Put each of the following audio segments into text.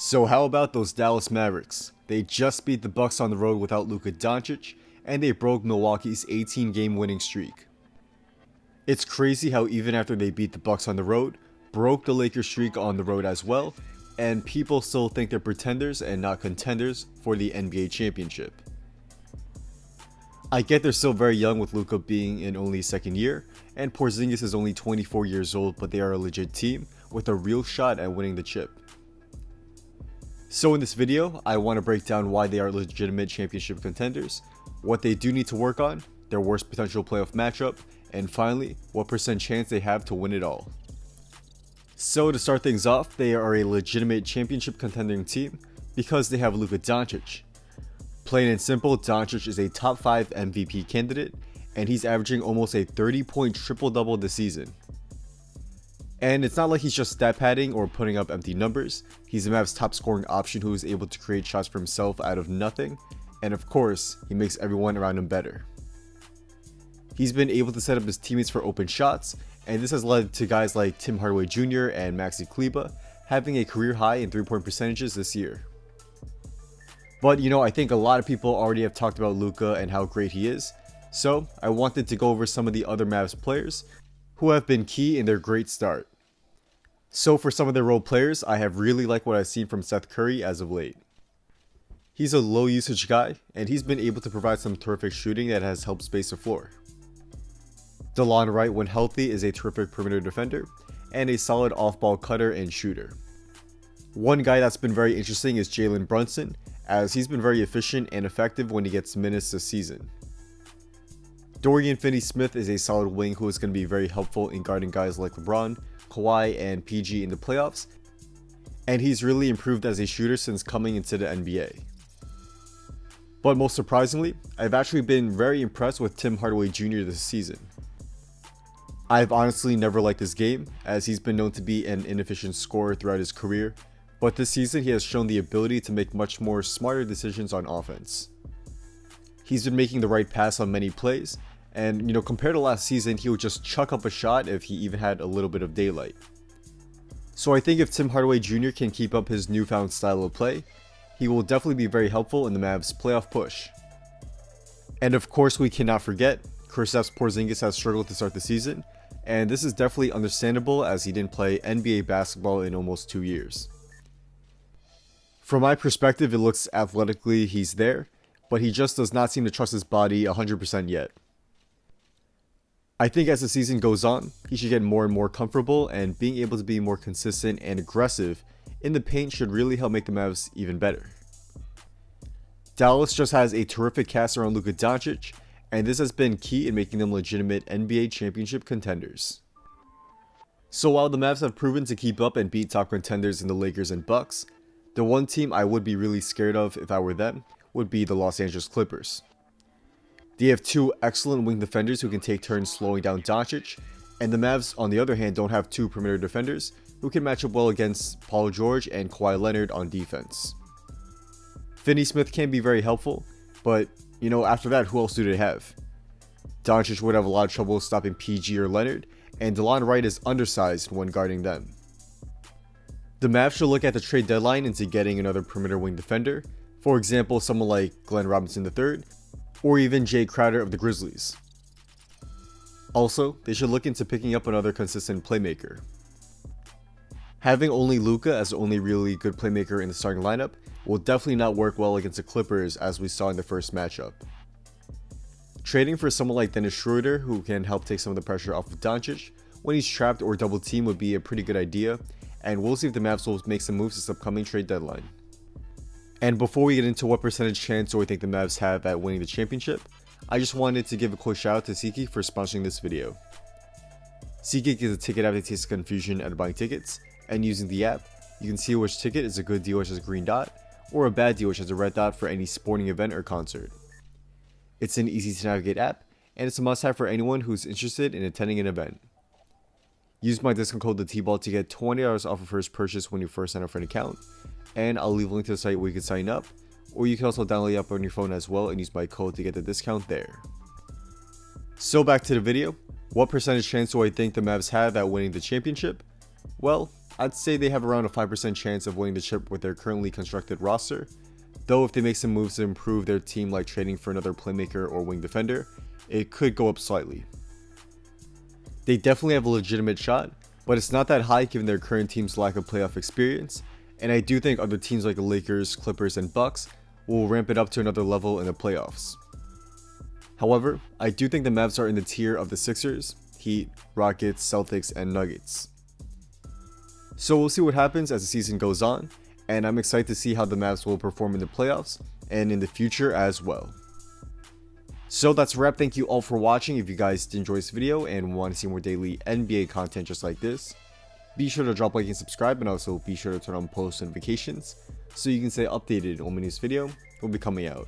So how about those Dallas Mavericks? They just beat the Bucks on the road without Luka Doncic, and they broke Milwaukee's 18-game winning streak. It's crazy how even after they beat the Bucks on the road, broke the Lakers streak on the road as well, and people still think they're pretenders and not contenders for the NBA championship. I get they're still very young with Luka being in only his second year, and Porzingis is only 24 years old, but they are a legit team with a real shot at winning the chip. So in this video, I want to break down why they are legitimate championship contenders, what they do need to work on, their worst potential playoff matchup, and finally, what percent chance they have to win it all. So to start things off, they are a legitimate championship contending team because they have Luka Doncic. Plain and simple, Doncic is a top 5 MVP candidate, and he's averaging almost a 30-point triple-double this season. And it's not like he's just stat padding or putting up empty numbers. He's the Mavs' top scoring option who is able to create shots for himself out of nothing, and of course, he makes everyone around him better. He's been able to set up his teammates for open shots, and this has led to guys like Tim Hardaway Jr. and Maxi Kleber having a career high in 3-point percentages this year. But I think a lot of people already have talked about Luka and how great he is, so I wanted to go over some of the other Mavs players who have been key in their great start. So for some of their role players, I have really liked what I've seen from Seth Curry as of late. He's a low usage guy, and he's been able to provide some terrific shooting that has helped space the floor. DeLon Wright, when healthy, is a terrific perimeter defender and a solid off-ball cutter and shooter. One guy that's been very interesting is Jalen Brunson, as he's been very efficient and effective when he gets minutes this season. Dorian Finney-Smith is a solid wing who is going to be very helpful in guarding guys like LeBron, Kawhi, and PG in the playoffs, and he's really improved as a shooter since coming into the NBA. But most surprisingly, I've actually been very impressed with Tim Hardaway Jr. this season. I've honestly never liked his game, as he's been known to be an inefficient scorer throughout his career, but this season he has shown the ability to make much more smarter decisions on offense. He's been making the right pass on many plays, and compared to last season, he would just chuck up a shot if he even had a little bit of daylight. So I think if Tim Hardaway Jr. can keep up his newfound style of play, he will definitely be very helpful in the Mavs' playoff push. And of course, we cannot forget, Kristaps Porzingis has struggled to start the season, and this is definitely understandable as he didn't play NBA basketball in almost 2 years. From my perspective, it looks athletically he's there, but he just does not seem to trust his body 100% yet. I think as the season goes on, he should get more and more comfortable, and being able to be more consistent and aggressive in the paint should really help make the Mavs even better. Dallas just has a terrific cast around Luka Doncic, and this has been key in making them legitimate NBA championship contenders. So while the Mavs have proven to keep up and beat top contenders in the Lakers and Bucks, the one team I would be really scared of if I were them would be the Los Angeles Clippers. They have 2 excellent wing defenders who can take turns slowing down Doncic, and the Mavs on the other hand don't have 2 perimeter defenders who can match up well against Paul George and Kawhi Leonard on defense. Finney-Smith can be very helpful, but after that, who else do they have? Doncic would have a lot of trouble stopping PG or Leonard, and DeLon Wright is undersized when guarding them. The Mavs should look at the trade deadline into getting another perimeter wing defender, for example someone like Glenn Robinson III, or even Jay Crowder of the Grizzlies. Also, they should look into picking up another consistent playmaker. Having only Luka as the only really good playmaker in the starting lineup will definitely not work well against the Clippers as we saw in the first matchup. Trading for someone like Dennis Schroeder who can help take some of the pressure off of Doncic when he's trapped or double teamed would be a pretty good idea, and we'll see if the Mavs will make some moves this upcoming trade deadline. And before we get into what percentage chance do I think the Mavs have at winning the championship, I just wanted to give a quick shout out to SeatGeek for sponsoring this video. SeatGeek is a ticket app that takes confusion out of buying tickets, and using the app, you can see which ticket is a good deal which has a green dot, or a bad deal which has a red dot for any sporting event or concert. It's an easy to navigate app, and it's a must-have for anyone who's interested in attending an event. Use my discount code THETBALL to get $20 off your first purchase when you first sign up for an account, and I'll leave a link to the site where you can sign up, or you can also download the app on your phone as well and use my code to get the discount there. So back to the video, what percentage chance do I think the Mavs have at winning the championship? Well, I'd say they have around a 5% chance of winning the chip with their currently constructed roster, though if they make some moves to improve their team like trading for another playmaker or wing defender, it could go up slightly. They definitely have a legitimate shot, but it's not that high given their current team's lack of playoff experience, and I do think other teams like the Lakers, Clippers, and Bucks will ramp it up to another level in the playoffs. However, I do think the Mavs are in the tier of the Sixers, Heat, Rockets, Celtics, and Nuggets. So we'll see what happens as the season goes on, and I'm excited to see how the Mavs will perform in the playoffs and in the future as well. So that's a wrap. Thank you all for watching. If you guys did enjoy this video and want to see more daily NBA content just like this, be sure to drop a like and subscribe, and also be sure to turn on post notifications so you can stay updated on my newest video will be coming out.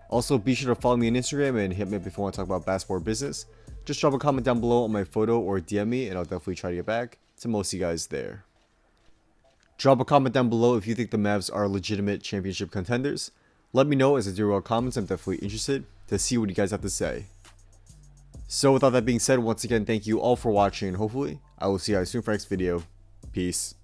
Also, be sure to follow me on Instagram and hit me up if you want to talk about basketball or business. Just drop a comment down below on my photo or DM me, and I'll definitely try to get back to most of you guys there. Drop a comment down below if you think the Mavs are legitimate championship contenders. Let me know, as I do read comments. I'm definitely interested to see what you guys have to say. So without that being said, once again, thank you all for watching, and hopefully I will see you guys soon for the next video. Peace.